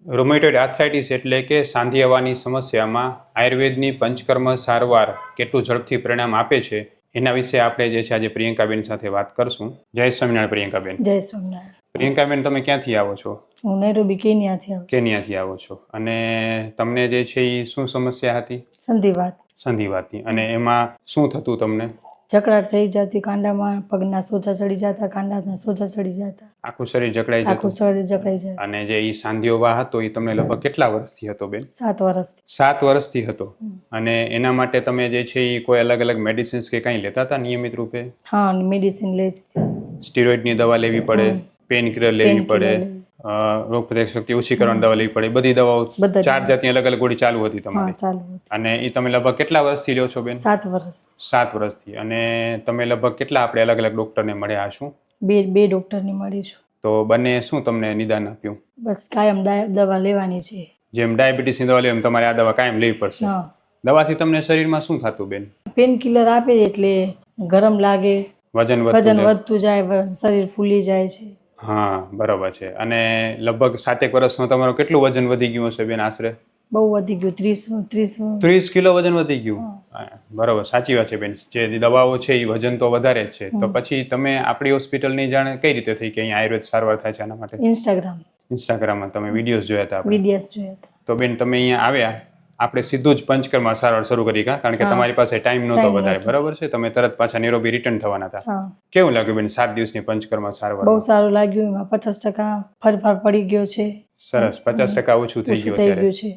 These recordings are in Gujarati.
રોમેટોઇડ આર્થરાઇટિસ એટલે કે સાંધિયાવાની સમસ્યામાં આયુર્વેદની પંચકર્મ સારવાર કેટલું ઝડપથી પરિણામ આપે છે એના વિશે આપણે જે છે આજે પ્રિયંકાબેન સાથે વાત કરશું. જય સ્વામિનારાયણ પ્રિયંકાબેન. જય સ્વામિનારાયણ. પ્રિયંકાબેન, તમે ક્યાંથી આવો છો? હું નૈરોબી કેન્યાથી આવો છો. અને તમને જે છે એ શું સમસ્યા હતી? સંધિવાતની. અને એમાં શું થતું તમને? જકડાટ થઈ જતી કાંડામાં, પગના સોજા ચડી જતા, કાંડાના સોજા ચડી જતા, આખું શરીર જકડાઈ જતું. આખું શરીર જકડાઈ જતું. અને જે ઈ સાંધિયો વા હતો એ તમને લગભગ કેટલા વર્ષથી હતો બેન? 7 વર્ષથી. 7 વર્ષથી હતો. અને એના માટે તમે જે છે એ કોઈ અલગ અલગ મેડિસિન્સ કે કંઈ લેતા હતા નિયમિત રૂપે? હા, મેડિસિન લેતી. સ્ટીરોઇડની દવા લેવી પડે, પેન કિલર લેવી પડે, રોગ પ્રતિકારક શક્તિ ઓછી કરવાની દવા લેવી પડે, બધી દવાઓ 4 જાતની અલગ અલગ ગોળી ચાલુ હતી તમારી? અને એ તમે લગભગ કેટલા વર્ષથી લ્યો છો બેન? 7 વર્ષ. 7 વર્ષથી. અને તમે લગભગ કેટલા આપણે અલગ અલગ ડોક્ટરને મળ્યા હશું? બે ડોક્ટરને મળીશું. તો બંને શું તમને નિદાન આપ્યું? બસ કાયમ દવા લેવાની છે. જેમ ડાયાબિટીસની દવા લેવી એમ તમારે આ દવા કાયમ લેવી પડશે. દવાથી તમને શરીરમાં શું થતું બેન? પેન કિલર આપે એટલે ગરમ લાગે, વજન વધતું જાય, શરીર ફૂલી જાય છે. હા, બરાબર છે. અને લગભગ 7 વર્ષમાં તમારું કેટલું વજન વધી ગયું હશે બેન આશરે? બહુ વધી ગયું, 30 કિલો વજન વધી ગયું. બરાબર, સાચી વાત છે બેન. જે દવાઓ છે એ વજન તો વધારે જ છે. તો પછી તમે આપણી હોસ્પિટલની જાણ કઈ રીતે થઈ કે અહીંયા આયુર્વેદ સારવાર થાય છે આના માટે? ઇન્સ્ટાગ્રામમાં તમે વિડીયોઝ જોયા હતા? તો બેન તમે અહીંયા આવ્યા, આપણે સીધું જ પંચકર્મ સારવાર શરૂ કરી કારણ કે તમારી પાસે ટાઈમ નહોતો વધારે, બરાબર છે? તમે તરત પાછા નૈરોબી રિટર્ન થવાના હતા. કેવું લાગ્યું બેન 7 દિવસની પંચકર્મ સારવાર? બહુ સારું લાગ્યું. એમાં 50% ફરફાર પડી ગયો છે. સરસ. 50% ઓછું થઈ ગયું છે.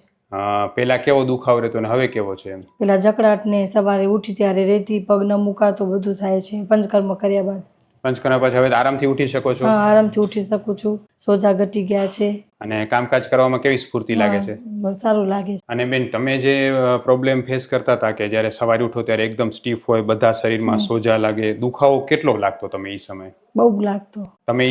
પેલા કેવો દુખાવો રહેતો ને હવે કેવો છે? પેલા જકડાટ ને સવારે ઉઠી ત્યારે રેતી, પગ ન મુકાતો બધું થાય છે પંચકર્મ કર્યા બાદ. પંચકર્મ પછી હવે આરામથી ઉઠી શકો છો? હા, આરામથી ઉઠી શકું છું. સોજા ઘટી ગયા છે. અને કામકાજ કરવામાં કેવી સ્ફૂર્તિ લાગે છે? સારું લાગે છે. અને બેન તમે જે પ્રોબ્લેમ ફેસ કરતા હતા કે જ્યારે સવારે ઉઠો ત્યારે એકદમ સ્ટીફ હોય, બધા શરીરમાં સોજા લાગે, દુખાવો કેટલો લાગતો તમે એ સમયે? બહુ લાગતો. તમે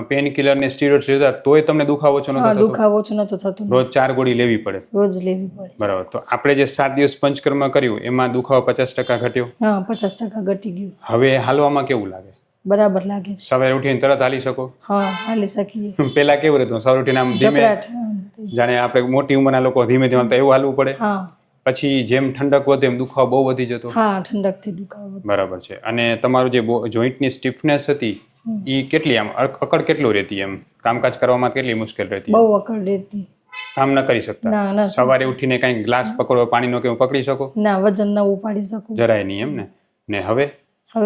પેન કિલર ને સ્ટીરોઇડ્સ લેતા તોય તમને દુખાવો ઓછો નતો થતો? દુખાવો ઓછો નતો થતો. રોજ 4 ગોળી લેવી પડે? રોજ લેવી પડે. બરાબર. તો આપણે જે 7 દિવસ પંચકર્મ કર્યું એમાં દુખાવો 50% ઘટ્યો? હા, 50% ઘટી ગયું. હવે હાલવામાં કેવું લાગે? બરાબર લાગે છે. સવારે ઉઠીને તરત હાલી શકો? હા, હાલી શકીએ. પેલા કેવું રહેતું? સવારે ઉઠીને આમ ધીમે, જાણે આપણે મોટી ઉંમરના લોકો ધીમે ધીમે તો એવું હાલવું પડે? હા. પછી જેમ ઠંડક વધે એમ દુખાવો બહુ વધી જતો? હા, ઠંડકથી દુખાવો. બરાબર છે. અને તમારું જે જોઈન્ટની સ્ટીફનેસ હતી એ કેટલી, આમ અકડ કેટલું રહેતી, એમ કામકાજ કરવામાં કેટલી મુશ્કેલ રહેતી? બહુ અકડ રહેતી. કામ ન કરી શકતા? સવારે ઉઠીને કઈ ગ્લાસ પકડો પાણીનો કે પકડી શકો? ના, વજન ન ઉપાડી શકું. જરાય નહીં એમ ને? ને હવે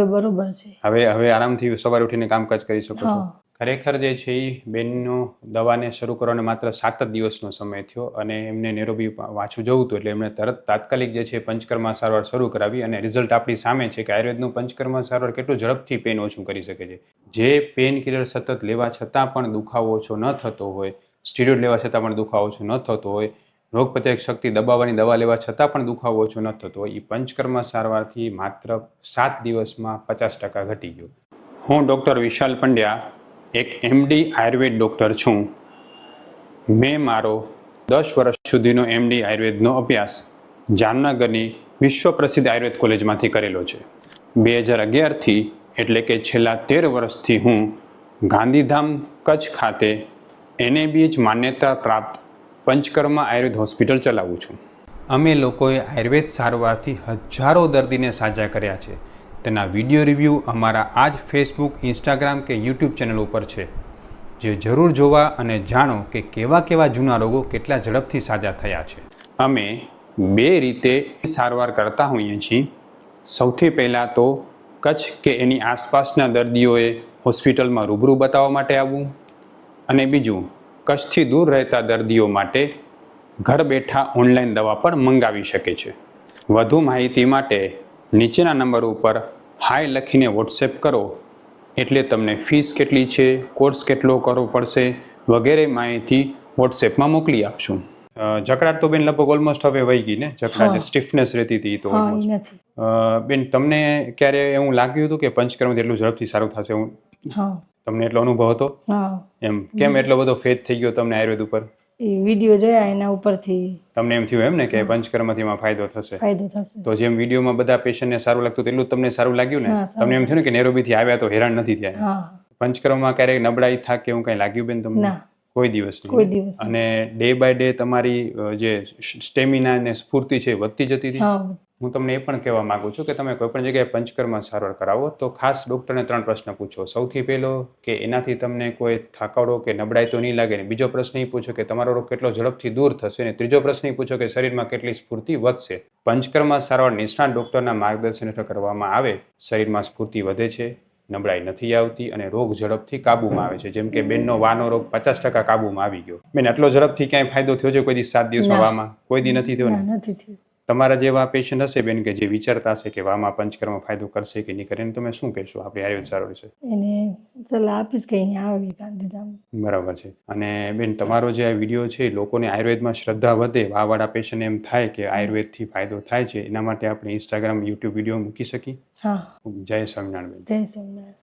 બરોબર છે. હવે આરામથી સવારે ઉઠીને કામકાજ કરી શકો છો? ખરેખર જે છે એ બેનનો દવાને શરૂ કરવાને માત્ર 7 જ દિવસનો સમય થયો અને એમને નૈરોબી વાંચું જવું હતું એટલે એમણે તરત તાત્કાલિક જે છે પંચકર્મ સારવાર શરૂ કરાવી. અને રિઝલ્ટ આપણી સામે છે કે આયુર્વેદનું પંચકર્મ સારવાર કેટલું ઝડપથી પેન ઓછું કરી શકે છે. જે પેન કિલર સતત લેવા છતાં પણ દુખાવો ઓછો ન થતો હોય, સ્ટીરોઇડ લેવા છતાં પણ દુખાવો ઓછો ન થતો હોય, રોગ પ્રતિકારક શક્તિ દબાવવાની દવા લેવા છતાં પણ દુખાવો ઓછો ન થતો હોય, એ પંચકર્મ સારવારથી માત્ર 7 દિવસમાં 50% ઘટી ગયો. હું ડૉક્ટર વિશાલ પંડ્યા, એક MD આયુર્વેદ ડૉક્ટર છું. મેં મારો 10 વર્ષ સુધીનો MD આયુર્વેદનો અભ્યાસ જામનગરની વિશ્વ પ્રસિદ્ધ આયુર્વેદ કોલેજમાંથી કરેલો છે. 2011થી એટલે કે છેલ્લા 13 વર્ષથી હું ગાંધીધામ કચ્છ ખાતે NABH માન્યતા પ્રાપ્ત પંચકર્મ આયુર્વેદ હોસ્પિટલ ચલાવું છું. અમે લોકોએ આયુર્વેદ સારવારથી હજારો દર્દીને સાજા કર્યા છે. તેના વિડીયો રિવ્યૂ અમારા આ જ ફેસબુક, ઇન્સ્ટાગ્રામ કે યુટ્યુબ ચેનલ ઉપર છે, જે જરૂર જોવા અને જાણો કે કેવા જૂના રોગો કેટલા ઝડપથી સાજા થયા છે. અમે 2 રીતે સારવાર કરતા હોઈએ છીએ. સૌથી પહેલાં તો કચ્છ કે એની આસપાસના દર્દીઓએ હોસ્પિટલમાં રૂબરૂ બતાવવા માટે આવવું, અને બીજું કચ્છથી દૂર રહેતા દર્દીઓ માટે ઘર બેઠા ઓનલાઈન દવા પણ મંગાવી શકે છે. વધુ માહિતી માટે નીચેના નંબર ઉપર હાય લખીને વોટ્સએપ કરો એટલે તમને ફીસ કેટલી છે, કોર્સ કેટલો કરવો પડશે વગેરે માહિતી વોટ્સએપમાં મોકલી આપશું. જકડાટ તો બેન લગભગ ઓલમોસ્ટ હવે વહી ગઈ ને? જકડાટ સ્ટીફનેસ રહેતી હતી તો ઓલમોસ્ટ. બેન તમને ક્યારે એવું લાગ્યું હતું કે પંચકર્મથી એટલું ઝડપથી સારું થશે? તમને એટલો અનુભવ હતો એમ? કેમ એટલો બધો ફેથ થઈ ગયો તમને આયુર્વેદ ઉપર? વિડીયો જોયા એના ઉપરથી તમને એમ થયું એમ ને કે પંચકર્મથી એમાં ફાયદો થશે? તો જેમ વિડીયોમાં બધા પેશન્ટને સારું લાગતું એટલું તમને સારું લાગ્યું ને? તમને એમ થયું ને કે નૈરોબીથી આવ્યા તો હેરાન નથી થયા? પંચકર્મમાં ક્યારેક નબળાઈ થાક કે એવું કઈ લાગ્યું બેન તમને? કોઈ દિવસ કોઈ નહીં. દિવસ અને ડે બાય ડે તમારી જે સ્ટેમિના ને સ્ફૂર્તિ છે એ વધતી જતી હતી. હા હું તમને એ પણ કહેવા માંગુ છું કે તમે કોઈ પણ જગ્યાએ પંચકર્મ સારવાર કરાવો તો ખાસ ડૉક્ટરને 3 પ્રશ્ન પૂછો. સૌથી પહેલો કે એનાથી તમને કોઈ થાકાડો કે નબળાઈ તો નહીં લાગે ને. બીજો પ્રશ્ન એ પૂછો કે તમારો રોગ કેટલો ઝડપથી દૂર થશે ને ત્રીજો પ્રશ્ન એ પૂછો કે શરીરમાં કેટલી સ્ફૂર્તિ વધશે. પંચકર્મ સારવાર નિષ્ણાત ડૉક્ટરના માર્ગદર્શન હેઠળ કરવામાં આવે શરીરમાં સ્ફૂર્તિ વધે છે, નબળાઈ નથી આવતી અને રોગ ઝડપથી કાબૂમાં આવે છે. જેમ કે બેનનો વાનો રોગ 50% કાબૂમાં આવી ગયો. બેન આટલો ઝડપથી ક્યાંય ફાયદો થયો છે કોઈ દી 7 દિવસમાં ના. વામાં? કોઈ દી નથી થયો ને? ના નથી થયું. તમારા જેવા પેશન્ટ હશે બેન કે જે વિચારતા હશે કે વામાં પંચકર્મ ફાયદો કરશે કે નહીં કરે, એને તમે શું કહેશો આપણી આયુર્વેદ સારવાર વિશે? એને સલાહ આપીશ કે અહીંયા આવે ગાંધીધામ. બરાબર છે. અને બેન તમારો જે આ વિડીયો છે એ લોકોને આયુર્વેદમાં શ્રદ્ધા વધે, વાવાળા પેશન્ટ એમ થાય કે આયુર્વેદથી ફાયદો થાય છે, એના માટે આપણે ઇન્સ્ટાગ્રામ, યુટ્યુબ વિડીયો મૂકી શકીએ. હા જય સ્વામિનારાયણ બેન. જય સ્વામિનારાયણ.